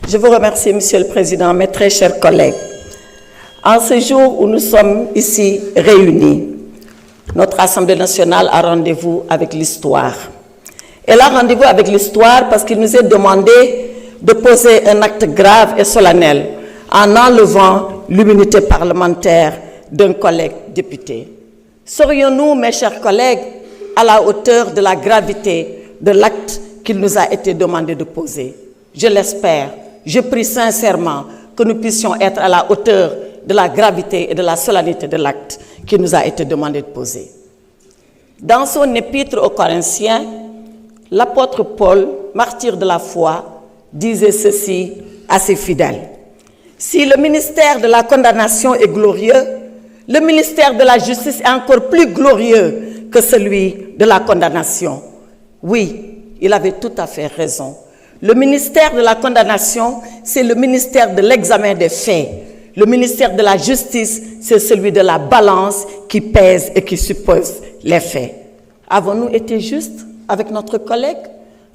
Je vous remercie, Monsieur le Président, mes très chers collègues. En ce jour où nous sommes ici réunis, notre Assemblée nationale a rendez-vous avec l'histoire. Elle a rendez-vous avec l'histoire parce qu'il nous est demandé de poser un acte grave et solennel en enlevant l'immunité parlementaire d'un collègue député. Serions-nous, mes chers collègues, à la hauteur de la gravité de l'acte qu'il nous a été demandé de poser? Je l'espère. Je prie sincèrement que nous puissions être à la hauteur de la gravité et de la solennité de l'acte qui nous a été demandé de poser. Dans son épître aux Corinthiens, l'apôtre Paul, martyr de la foi, disait ceci à ses fidèles. Si le ministère de la condamnation est glorieux, le ministère de la justice est encore plus glorieux que celui de la condamnation. Oui, il avait tout à fait raison. Le ministère de la condamnation, c'est le ministère de l'examen des faits. Le ministère de la justice, c'est celui de la balance qui pèse et qui suppose les faits. Avons-nous été justes avec notre collègue?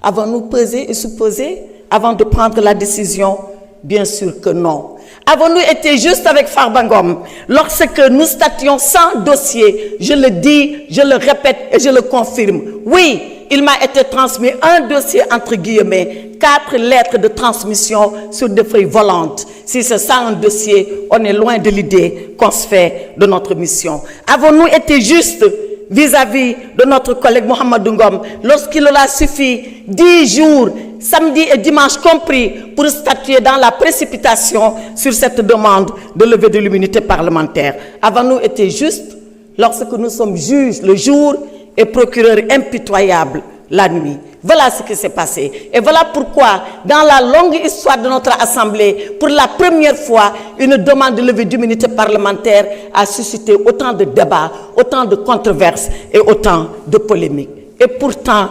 Avons-nous pesé et supposé avant de prendre la décision? Bien sûr que non. Avons-nous été justes avec Farba Ngom lorsque nous statuions sans dossier? Je le dis, je le répète et je le confirme. Oui, il m'a été transmis un dossier entre guillemets, 4 lettres de transmission sur des feuilles volantes. Si c'est ça un dossier, on est loin de l'idée qu'on se fait de notre mission. Avons-nous été justes vis-à-vis de notre collègue Mohamedou Ngom lorsqu'il a suffi 10 jours, samedi et dimanche compris, pour statuer dans la précipitation sur cette demande de levée de l'immunité parlementaire? Avons-nous été justes lorsque nous sommes juges le jour et procureurs impitoyables la nuit? Voilà ce qui s'est passé. Et voilà pourquoi, dans la longue histoire de notre Assemblée, pour la première fois, une demande de levée d'immunité parlementaire a suscité autant de débats, autant de controverses et autant de polémiques. Et pourtant,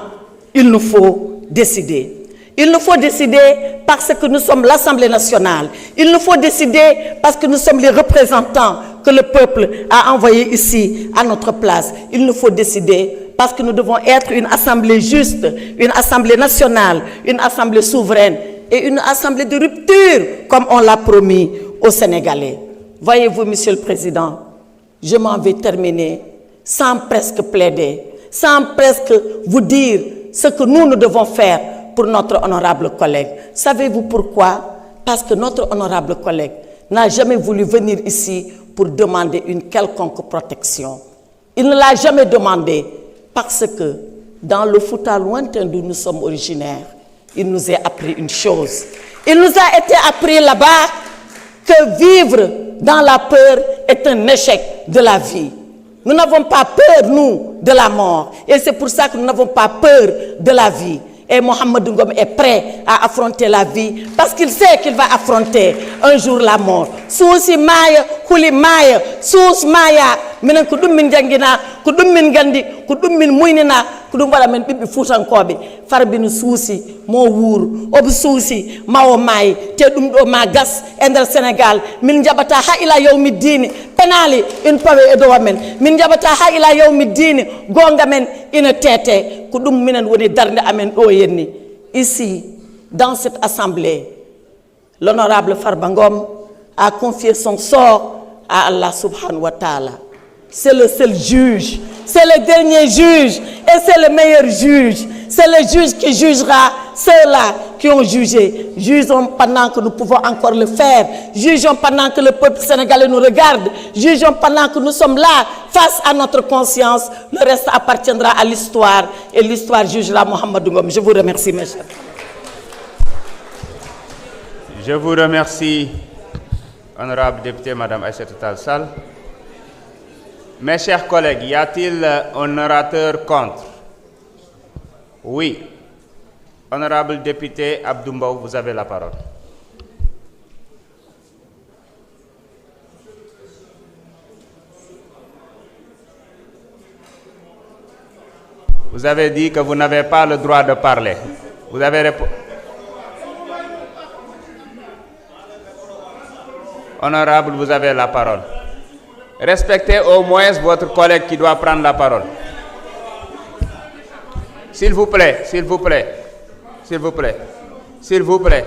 il nous faut décider. Il nous faut décider parce que nous sommes l'Assemblée nationale. Il nous faut décider parce que nous sommes les représentants que le peuple a envoyés ici à notre place. Il nous faut décider parce que nous devons être une assemblée juste, une assemblée nationale, une assemblée souveraine et une assemblée de rupture, comme on l'a promis aux Sénégalais. Voyez-vous, Monsieur le Président, je m'en vais terminer sans presque plaider, sans presque vous dire ce que nous devons faire pour notre honorable collègue. Savez-vous pourquoi? Parce que notre honorable collègue n'a jamais voulu venir ici pour demander une quelconque protection. Il ne l'a jamais demandé parce que dans le Fouta lointain d'où nous sommes originaires, il nous a appris une chose. Il nous a été appris là-bas que vivre dans la peur est un échec de la vie. Nous n'avons pas peur, nous, de la mort. Et c'est pour ça que nous n'avons pas peur de la vie. Et Mohamedou Ngom est prêt à affronter la vie parce qu'il sait qu'il va affronter un jour la mort. Sousi maya, huli maya, sous maya, minen ko dum min jangina, ko dum min gandi, ko dum min muynina, ko dum wala men bibbi futankobe. Farbinu sousi mo wour, ob sousi mawo may, te dum do ma gas ender Sénégal, min jabata ha ila yawmi dini, penali une pawe edo wamen, min jabata ha ila yawmi dini, gonga men ina tete. Ici, dans cette assemblée, l'honorable Farba Ngom a confié son sort à Allah subhanahu wa ta'ala. C'est le seul juge, c'est le dernier juge et c'est le meilleur juge. C'est le juge qui jugera ceux-là qui ont jugé. Jugeons pendant que nous pouvons encore le faire. Jugeons pendant que le peuple sénégalais nous regarde. Jugeons pendant que nous sommes là, face à notre conscience. Le reste appartiendra à l'histoire et l'histoire jugera Mohamedou Ngom. Je vous remercie, mes chers. Je vous remercie, honorable député, Madame Aïssatou Tall Sall. Mes chers collègues, y a-t-il un orateur contre? Oui. Honorable député Abdou Mbow, vous avez la parole. Vous avez dit que vous n'avez pas le droit de parler. Vous avez répondu. Honorable, vous avez la parole. Respectez au moins votre collègue qui doit prendre la parole. S'il vous plaît, s'il vous plaît, s'il vous plaît, s'il vous plaît.